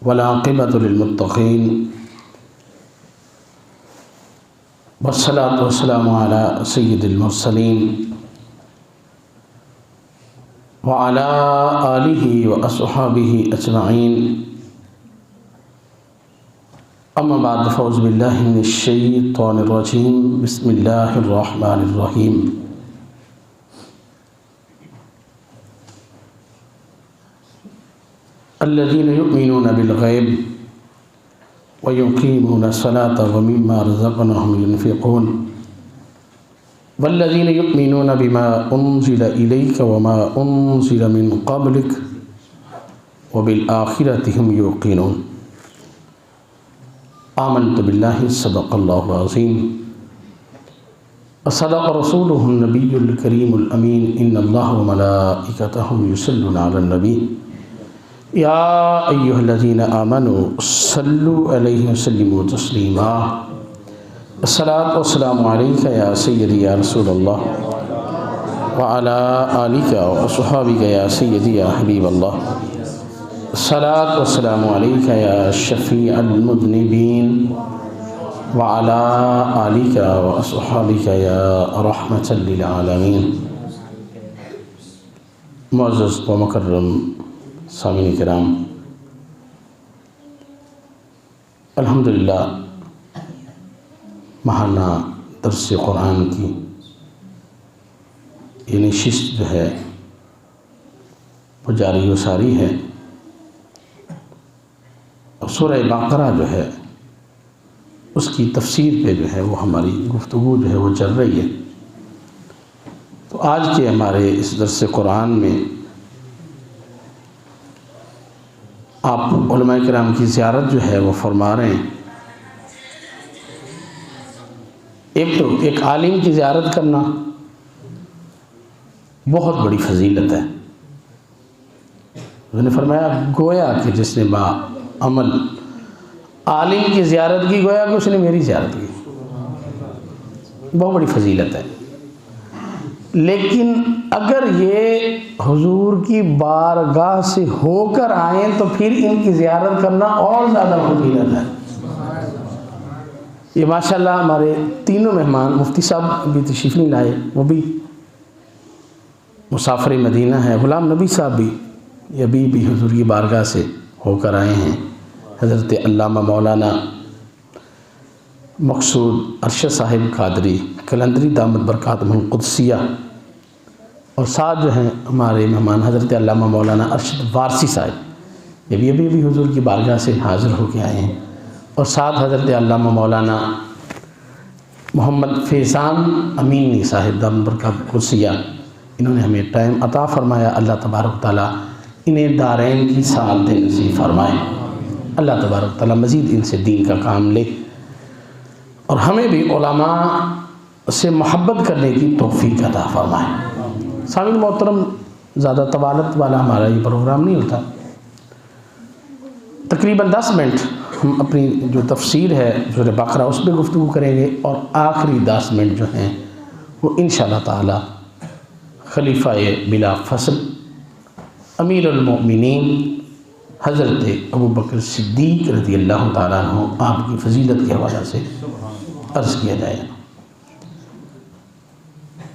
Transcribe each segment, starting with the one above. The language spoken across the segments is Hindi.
वल्आक़िबतु लिल्मुत्तक़ीन वस्सलातु वस्सलामु अला सय्यिदिल मुरसलीन व अला आलिहि व अस्हाबिहि अजमईन। अम्मा बाद फ़ौज़ु बिल्लाहि मिनश शैतानिर रजीम। बिस्मिल्लाहिर रहमानिर रहीम। अल्लज़ीना युमिनूना बिल ग़ैब व युक़ीमूना सलाता व मिम्मा रज़क़नाहुम युनफ़िक़ून वल्लज़ीना युमिनूना बिमा उन्ज़िला इलैका व मा उन्ज़िला मिन क़ब्लिक व बिल आख़िरति हुम युक़िनून। आमन्तु बिल्लाहि सदक़ल्लाहुल अज़ीम व सदक़ रसूलुहुन नबियुल करीमुल अमीन। इन्नल्लाह व मलाइकतहु युसल्लूना अलन नबी या अय्युहल्लज़ीना आमनू सल्लु अलैहि व सल्लिमू तस्लीमा। अस्सलातु वस्सलामु अलैका या सय्यदी या रसूलल्लाह व अला आलिका व अस्हाबिका या सय्यदी या हबीबल्लाह। अस्सलातु वस्सलामु अलैका या शफ़ीअल मुज़निबीन व अला आलिका व अस्हाबिका या रहमतल लिल आलमीन। मुअज़्ज़ज़ व मुकर्रम सामीन किराम, अल्हम्दुलिल्लाह महाना दर्स कुरान की ये नशिस्त जो है वो जारी व सारी है। और सूरह बक़रा जो है उसकी तफसीर पे जो है वो हमारी गुफ्तगू जो है वो चल रही है। तो आज के हमारे इस दर्स कुरान में आप उलमाए किराम की ज़ियारत जो है वो फरमा रहे हैं। एक तो एक आलिम की ज़ियारत करना बहुत बड़ी फजीलत है। उन्होंने फरमाया गोया कि जिसने अमल आलिम की ज़ियारत की, गोया कि उसने मेरी ज़ियारत की। बहुत बड़ी फजीलत है। लेकिन अगर ये हुजूर की बारगाह से होकर आए तो फिर इनकी ज़ियारत करना और ज़्यादा फजीलत है। ये माशाल्लाह हमारे तीनों मेहमान, मुफ्ती साहब भी तशरीफ़ नहीं लाए, वो भी मुसाफिर मदीना है। ग़ुलाम नबी साहब भी ये भी हुजूर की बारगाह से होकर आए हैं। हज़रत अल्लामा मौलाना मक़सूद अरशद साहिब कादरी कलंदरी दामत बरकातुहुल क़ुद्सिया, और साथ जो हैं हमारे मेहमान हज़रत अल्लामा मौलाना अरशद वारसी साहिब, ये भी अभी हुजूर की बारगाह से हाज़िर होकर आए हैं। और साथ हज़रत अल्लामा मौलाना मोहम्मद फैज़ान अमीनी साहिब दामत बरकातुहुल क़ुद्सिया, इन्होंने हमें टाइम अता फ़रमाया। अल्लाह तबारक तआला इन्हें दारैन की सआदत नसीब फ़रमाए। अल्लाह तबारक तआला मज़ीद इनसे दीन का काम ले और हमें भी उलमा से मोहब्बत करने की तौफ़ीक़ अता फ़रमाए। सामिन मोहतरम, ज़्यादा तवालत वाला हमारा ये प्रोग्राम नहीं होता। तकरीबन 10 मिनट हम अपनी जो तफसीर है सूरह बक़रा उस पर गुफ्तगू करेंगे और आखिरी 10 मिनट जो हैं वो इंशाअल्लाह ताला खलीफ़ाए बिला फ़स्ल अमीरुल मोमिनीन हज़रत अबू बकर सिद्दीक़ रज़ियल्लाहु ताला अन्हु आपकी फ़जीलत के हवाले से अर्ज़ किया जाएगा।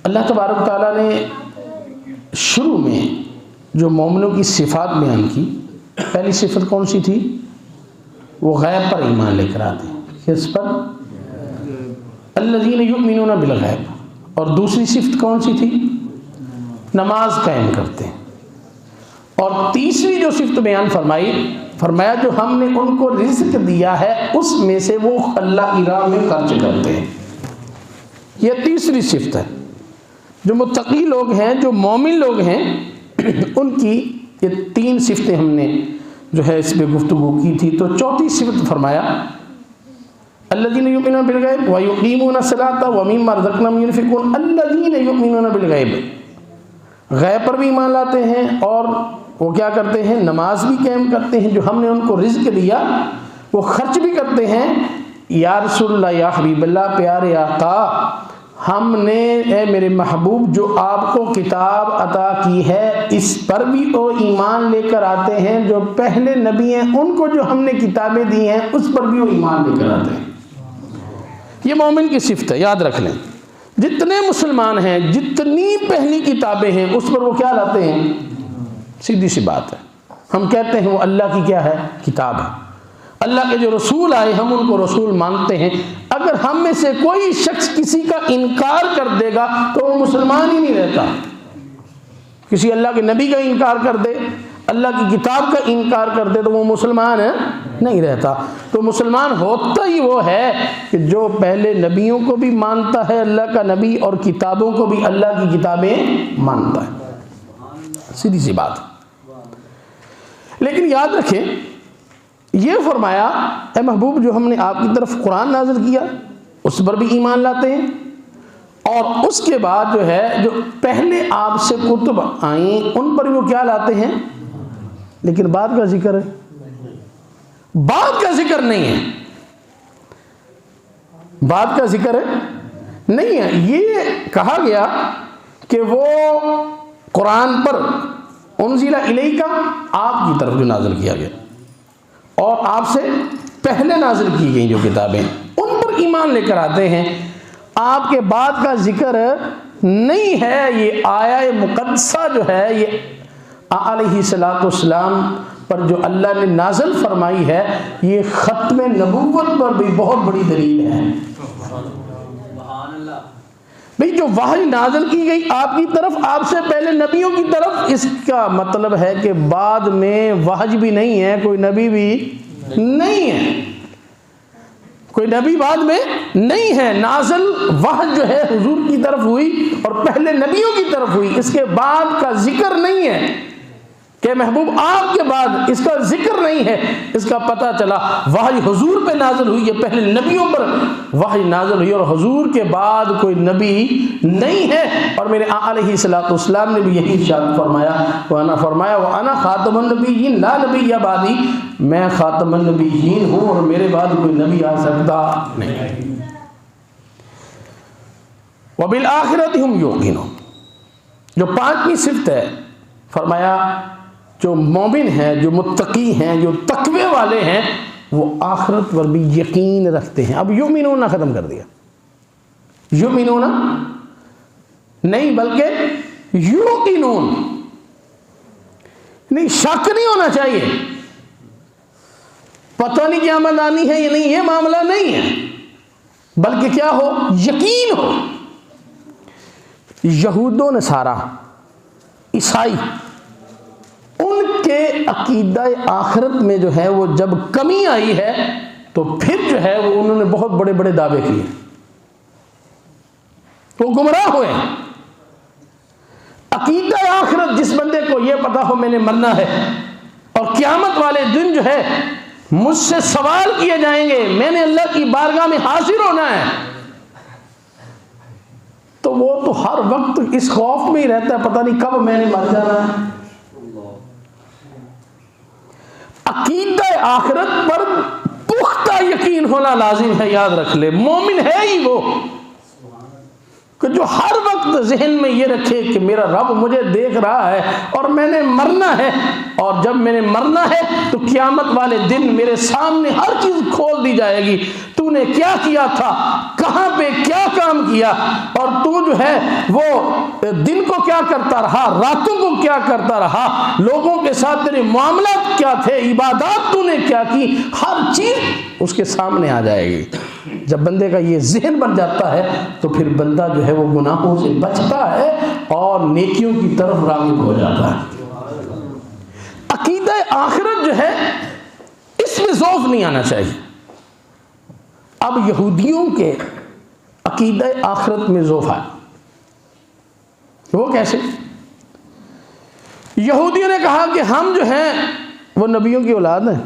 अल्लाह तबारक ताला ने शुरू में जो मोमिनों की सिफ़ात बयान की, पहली सिफ़त कौन सी थी? वो गैब पर ईमान लेकर आते हैं। किस पर? अल्लज़ीना युमिनूना बिल गैब। और दूसरी सिफ़त कौन सी थी? नमाज कायम करते हैं। और तीसरी जो सिफ़त बयान फरमाया जो हमने उनको रिज़्क़ दिया है उसमें से वो अल्लाह की राह में खर्च करते हैं। यह तीसरी सिफ़त है। जो मुत्तक़ी लोग हैं, जो मोमिन लोग हैं, उनकी ये 3 सिफ़तें हमने जो है इस पर गुफ्तगू की थी। तो चौथी सिफ़त फरमाया अल्लज़ीना युमिनूना बिल गैब व युक़ीमूना सलाता व मिम्मा रज़क़नाहुम युनफ़िक़ून। अल्लज़ीना युमिनूना बिल गैब, गैब पर भी ईमान लाते हैं और वो क्या करते हैं? नमाज भी कायम करते हैं। जो हमने उनको रिज़्क़ दिया वो खर्च भी करते हैं। या रसूलल्लाह, या हबीबल्लाह, प्यारे आका, हमने ए मेरे महबूब जो आपको किताब अता की है इस पर भी वो ईमान लेकर आते हैं, जो पहले नबी हैं उनको जो हमने किताबें दी हैं उस पर भी वो ईमान लेकर आते हैं। ये मोमिन की सिफत है, याद रख लें। जितने मुसलमान हैं, जितनी पहली किताबें हैं उस पर वो क्या लाते हैं? सीधी सी बात है, हम कहते हैं वो अल्लाह की क्या है? किताब है। अल्लाह के जो रसूल आए हम उनको रसूल मानते हैं। अगर हम में से कोई शख्स किसी का इनकार कर देगा तो वो मुसलमान ही नहीं रहता। किसी अल्लाह के नबी का इनकार कर दे, अल्लाह की किताब का इनकार कर दे तो वो मुसलमान है नहीं रहता। तो मुसलमान होता ही वो है कि जो पहले नबियों को भी मानता है अल्लाह का नबी, और किताबों को भी अल्लाह की किताबें मानता है। सीधी सी बात। लेकिन याद रखें, ये फरमाया ए महबूब जो हमने आपकी तरफ कुरान नाज़िल किया उस पर भी ईमान लाते हैं, और उसके बाद जो है जो पहले आपसे कुतुब आई उन पर भी वो क्या लाते हैं। लेकिन बाद का जिक्र है, बाद का जिक्र नहीं है, बाद का जिक्र है नहीं है। ये कहा गया कि वो कुरान पर उनज़िला इलैका आपकी तरफ जो नाज़िल किया गया और आपसे पहले नाज़िल की गई जो किताबें उन पर ईमान लेकर आते हैं। आपके बाद का जिक्र नहीं है। ये आया मुक़द्दसा जो है ये अलैहिस्सलाम पर जो अल्लाह ने नाज़िल फरमाई है, ये ख़त्म नबूवत पर भी बहुत बड़ी दलील है। भाई जो वही नाज़िल की गई आपकी तरफ आपसे पहले नबियों की तरफ, इसका मतलब है कि बाद में वहज भी नहीं है, कोई नबी भी नहीं है, कोई नबी बाद में नहीं है। नाज़िल वहज जो है हुजूर की तरफ हुई और पहले नबियों की तरफ हुई, इसके बाद का जिक्र नहीं है कि महबूब आपके बाद इसका जिक्र नहीं है। इसका पता चला वही हुजूर पे नाज़िल हुई है, पहले नबियों पर वही नाज़िल हुई और हुजूर के बाद कोई नबी नहीं है। और मेरे अलैहिस्सलाम ने भी यही इरशाद फरमाया, व अना खातमुन नबिय्यीन ला नबिय्य बादी, मैं खातमुन नबिय्यीन हूँ और मेरे बाद कोई नबी आ सकता नहीं। व बिल आखिरति हुम यूक़िनून, जो पांचवी सिफ़त है, फरमाया जो मोमिन हैं, जो मुत्तकी हैं, जो तकवे वाले हैं, वो आखिरत पर भी यकीन रखते हैं। अब युमिनूना ख़त्म कर दिया, युमिनूना नहीं बल्कि युक़िनून, नहीं शक नहीं होना चाहिए, पता नहीं क़यामत आनी है या नहीं, ये मामला नहीं है, बल्कि क्या हो? यकीन हो। यहूदो नसारा ईसाई उनके अकीदा आखिरत में जो है वो जब कमी आई है तो फिर जो है वो उन्होंने बहुत बड़े बड़े दावे किए, वो गुमराह हुए। अकीदा आखिरत जिस बंदे को ये पता हो मैंने मरना है और क़यामत वाले दिन जो है मुझसे सवाल किए जाएंगे, मैंने अल्लाह की बारगाह में हाजिर होना है, तो वो तो हर वक्त इस खौफ में ही रहता है, पता नहीं कब मैंने मर जाना है। अकीदा आखिरत पर पुख्ता यकीन होना लाजिम है। याद रख ले, मोमिन है ही वो कि जो हर वक्त जहन में ये रखे कि मेरा रब मुझे देख रहा है और मैंने मरना है, और जब मैंने मरना है तो क़यामत वाले दिन मेरे सामने हर चीज़ खोल दी जाएगी। तूने क्या किया था, कहाँ पे क्या काम किया, और तू जो है वो दिन को क्या करता रहा, रातों को क्या करता रहा, लोगों के साथ तेरे मामला क्या थे, इबादत तूने क्या की, हर चीज़ उसके सामने आ जाएगी। जब बंदे का ये जहन बन जाता है तो फिर बंदा जो है वो गुनाहों से बचता है और नेकियों की तरफ राग़िब हो जाता है। अकीदा आखिरत जो है इसमें ज़ौफ़ नहीं आना चाहिए। अब यहूदियों के अकीदा आखिरत में ज़ौफ़ आया, वो कैसे? यहूदियों ने कहा कि हम जो हैं वो नबियों की औलाद हैं,